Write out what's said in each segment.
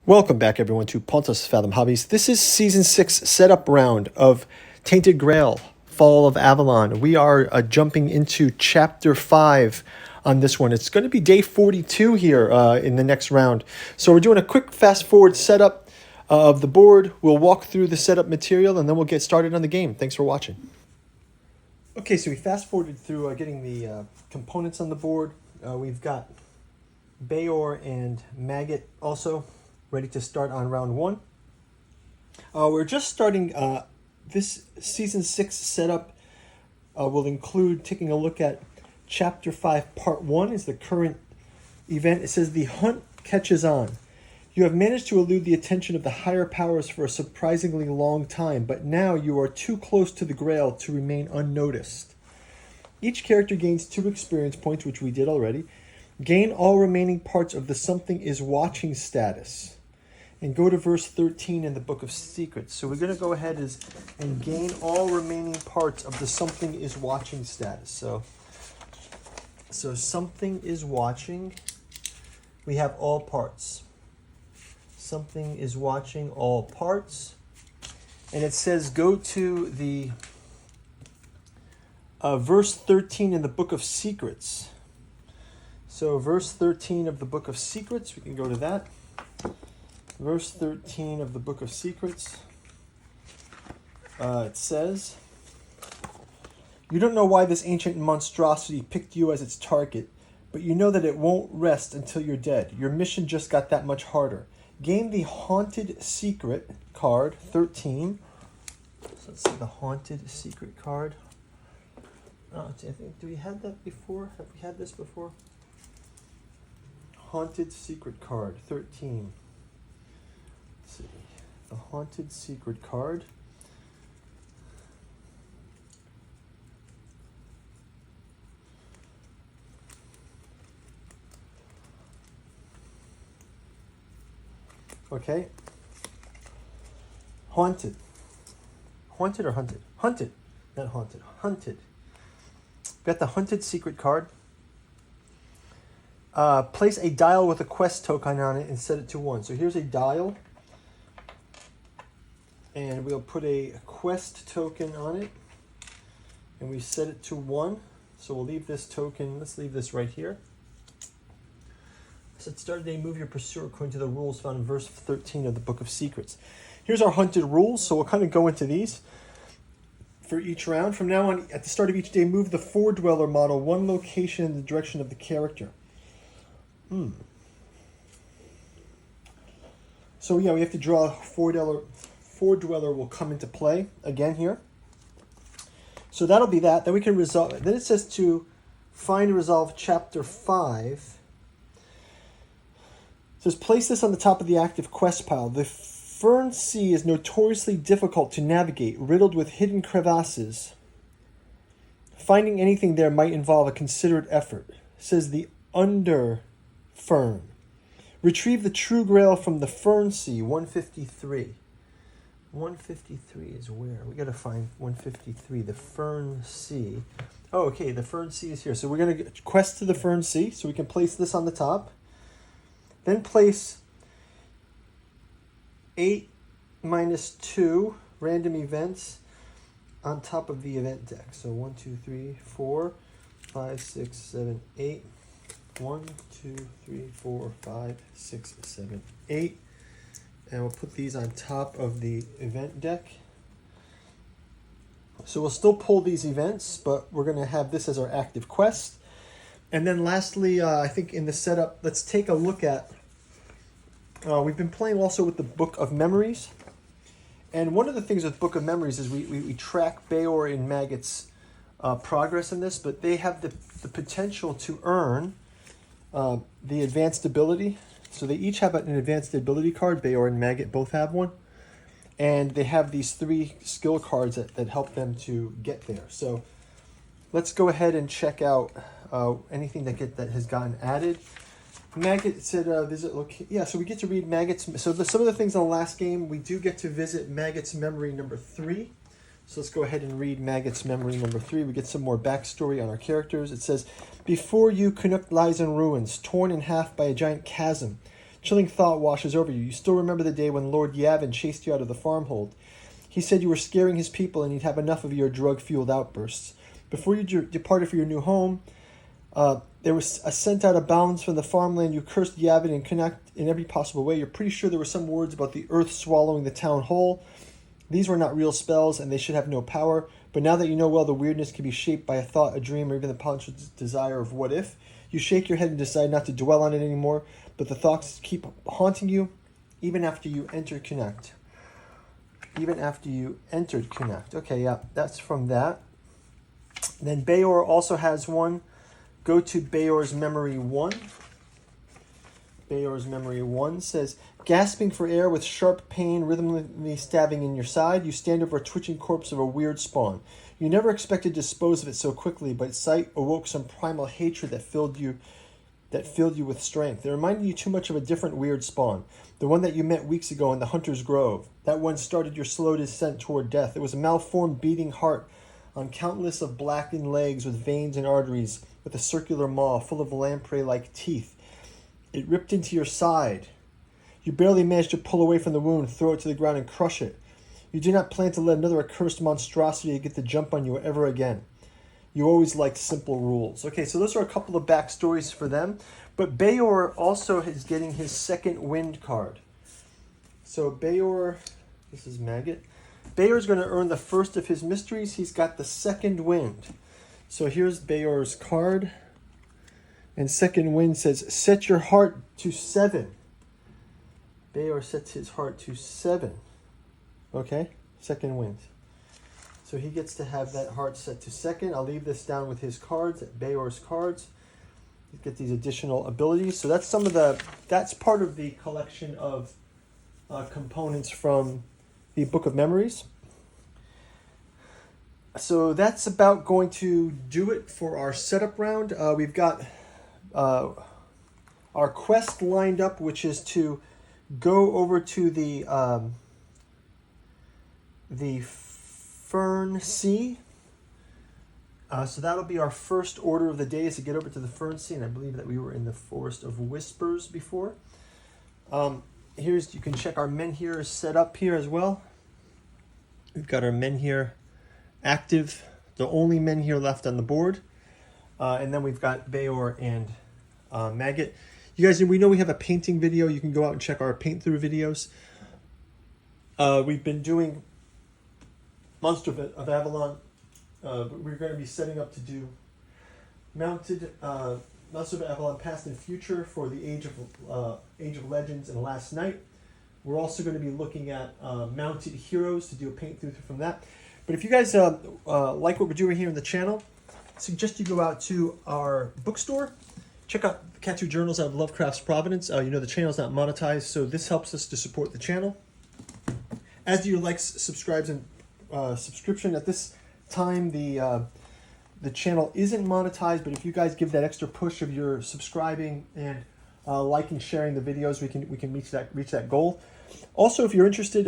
Welcome back, everyone, to Pontus Fathom Hobbies. This is Season 6 setup round of Tainted Grail, Fall of Avalon. We are jumping into Chapter 5 on this one. It's going to be day 42 here in the next round. So we're doing a quick fast-forward setup of the board. We'll walk through the setup material, and then we'll get started on the game. Thanks for watching. Okay, so we fast-forwarded through getting the components on the board. We've got Bayor and Maggot also ready to start on round one. We're just starting this Season 6 setup. Will include taking a look at Chapter 5, Part 1 is the current event. It says, the hunt catches on. You have managed to elude the attention of the higher powers for a surprisingly long time, but now you are too close to the Grail to remain unnoticed. Each character gains 2 experience points, which we did already. Gain all remaining parts of the Something is Watching status. And go to verse 13 in the Book of Secrets. So we're going to go ahead and gain all remaining parts of the Something is Watching status. So Something is Watching. We have all parts. Something is Watching all parts. And it says go to the verse 13 in the Book of Secrets. So verse 13 of the Book of Secrets, we can go to that. Verse 13 of the Book of Secrets, it says, you don't know why this ancient monstrosity picked you as its target, but you know that it won't rest until you're dead. Your mission just got that much harder. Gain the Haunted Secret card, 13. So let's see the Haunted Secret card. I think, do we have that before? Have we had this before? Haunted Secret card, 13. See, the Haunted Secret card. Okay. Haunted. Haunted or hunted? Hunted. Not haunted. Hunted. Got the Hunted Secret card. Place a dial with a quest token on it and set it to 1. So here's a dial. And we'll put a quest token on it, and we set it to 1. So we'll leave this token, let's leave this right here. So at start of the day, move your pursuer according to the rules found in verse 13 of the Book of Secrets. Here's our hunted rules, so we'll kind of go into these for each round. From now on, at the start of each day, move the 4-dweller model 1 location in the direction of the character. So yeah, we have to draw a 4-dweller will come into play again here. So that'll be that. Then we can resolve. Then it says to find and resolve Chapter 5. It says place this on the top of the active quest pile. The Fernsea is notoriously difficult to navigate, riddled with hidden crevasses. Finding anything there might involve a considerate effort. It says the Under Fern. Retrieve the True Grail from the Fernsea, 153. 153 is where? We got to find 153, the Fernsea. Oh, okay, the Fernsea is here. So we're going to quest to the Fernsea, so we can place this on the top. Then place 8 minus 2 random events on top of the event deck. So 1, 2, 3, 4, 5, 6, 7, 8. 1, 2, 3, 4, 5, 6, 7, 8. And we'll put these on top of the event deck. So we'll still pull these events, but we're going to have this as our active quest. And then lastly, I think in the setup, let's take a look at... we've been playing also with the Book of Memories. And one of the things with Book of Memories is we track Bayor and Maggot's progress in this, but they have the potential to earn the advanced ability. So they each have an advanced ability card. Bayor and Maggot both have one. And they have these 3 skill cards that help them to get there. So let's go ahead and check out anything that has gotten added. Maggot said visit location. Yeah, so we get to read Maggot's. So some of the things in the last game, we do get to visit Maggot's memory number 3. So let's go ahead and read Maggot's memory number 3. We get some more backstory on our characters. It says, before you, Canuck lies in ruins, torn in half by a giant chasm. Chilling thought washes over you. You still remember the day when Lord Yavin chased you out of the farmhold. He said you were scaring his people and he'd have enough of your drug-fueled outbursts. Before you departed for your new home, there was a scent out of bounds from the farmland. You cursed Yavin and connect in every possible way. You're pretty sure there were some words about the earth swallowing the town whole. These were not real spells, and they should have no power. But now that you know well the weirdness can be shaped by a thought, a dream, or even the potential desire of what if, you shake your head and decide not to dwell on it anymore, but the thoughts keep haunting you even after you enter Connect. Even after you entered Connect. Okay, yeah, that's from that. Then Bayor also has one. Go to Bayor's Memory 1. Bayor's Memory 1 says, gasping for air with sharp pain rhythmically stabbing in your side, you stand over a twitching corpse of a weird spawn. You never expected to dispose of it so quickly, but sight awoke some primal hatred that filled you with strength. It reminded you too much of a different weird spawn, the one that you met weeks ago in the Hunter's Grove. That one started your slow descent toward death. It was a malformed beating heart on countless of blackened legs with veins and arteries, with a circular maw full of lamprey-like teeth. It ripped into your side. You barely managed to pull away from the wound, throw it to the ground, and crush it. You do not plan to let another accursed monstrosity get the jump on you ever again. You always liked simple rules. Okay, so those are a couple of backstories for them. But Bayor also is getting his second wind card. So Bayor, this is Maggot. Bayor's going to earn the first of his mysteries. He's got the second wind. So here's Bayor's card. And second wind says, set your heart to 7. Bayor sets his heart to 7. Okay, second wind. So he gets to have that heart set to 2nd. I'll leave this down with his cards, Bayor's cards. You get these additional abilities. So that's part of the collection of components from the Book of Memories. So that's about going to do it for our setup round. We've got our quest lined up, which is to go over to the Fernsea. So that'll be our first order of the day, is to get over to the Fernsea, and I believe that we were in the Forest of Whispers before. You can check our Menhir set up here as well. We've got our Menhir active, the only Menhir left on the board. And then we've got Bayor and Maggot. You guys, we know we have a painting video. You can go out and check our paint through videos. We've been doing Monster of Avalon. We're going to be setting up to do mounted Monster of Avalon Past and Future for the Age of Legends and Last Night. We're also going to be looking at mounted heroes to do a paint through from that. But if you guys like what we're doing here in the channel, I suggest you go out to our bookstore. Check out Cat 2 Journals out of Lovecraft's Providence. The channel's not monetized, so this helps us to support the channel. As do your likes, subscribes, and subscription. At this time, the channel isn't monetized, but if you guys give that extra push of your subscribing and liking, sharing the videos, we can reach that goal. Also, if you're interested,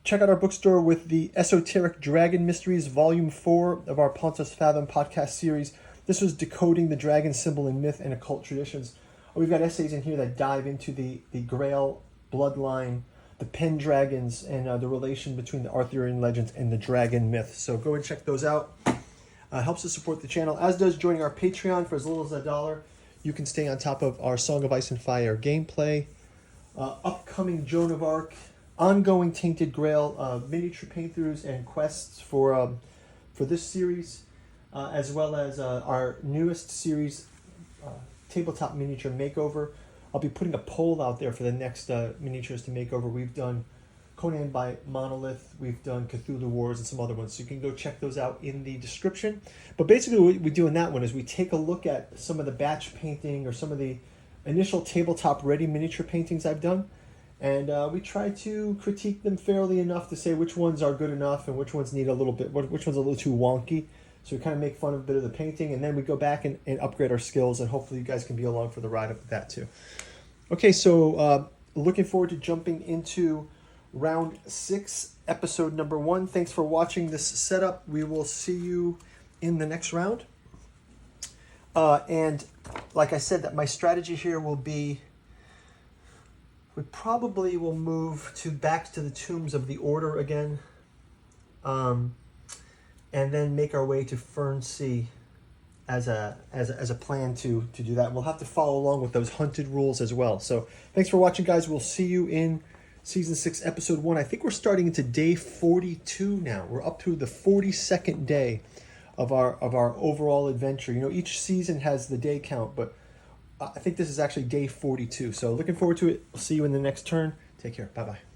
check out our bookstore with the Esoteric Dragon Mysteries, Volume 4 of our Pontus Fathom podcast series. This was decoding the dragon symbol in myth and occult traditions. We've got essays in here that dive into the Grail bloodline, the Pendragons, and the relation between the Arthurian legends and the dragon myth. So go and check those out. Helps us support the channel, as does joining our Patreon for as little as $1. You can stay on top of our Song of Ice and Fire gameplay, upcoming Joan of Arc, ongoing Tainted Grail miniature paint-throughs and quests for this series, as well as our newest series, Tabletop Miniature Makeover. I'll be putting a poll out there for the next miniatures to make over. We've done Conan by Monolith, we've done Cthulhu Wars, and some other ones. So you can go check those out in the description. But basically what we do in that one is we take a look at some of the batch painting or some of the initial tabletop ready miniature paintings I've done. And we try to critique them fairly enough to say which ones are good enough and which ones need a little bit, which one's a little too wonky. So we kind of make fun of a bit of the painting, and then we go back and upgrade our skills, and hopefully you guys can be along for the ride with that too. Okay, so looking forward to jumping into round 6, episode number 1. Thanks for watching this setup. We will see you in the next round. And like I said, that my strategy here will be we probably will move back to the Tombs of the Order again, and then make our way to Fernsea as a plan to do that. We'll have to follow along with those hunted rules as well. So thanks for watching, guys. We'll see you in Season 6, Episode 1. I think we're starting into day 42 now. We're up to the 42nd day of our overall adventure. You know, each season has the day count, but I think this is actually day 42. So looking forward to it. We'll see you in the next turn. Take care. Bye-bye.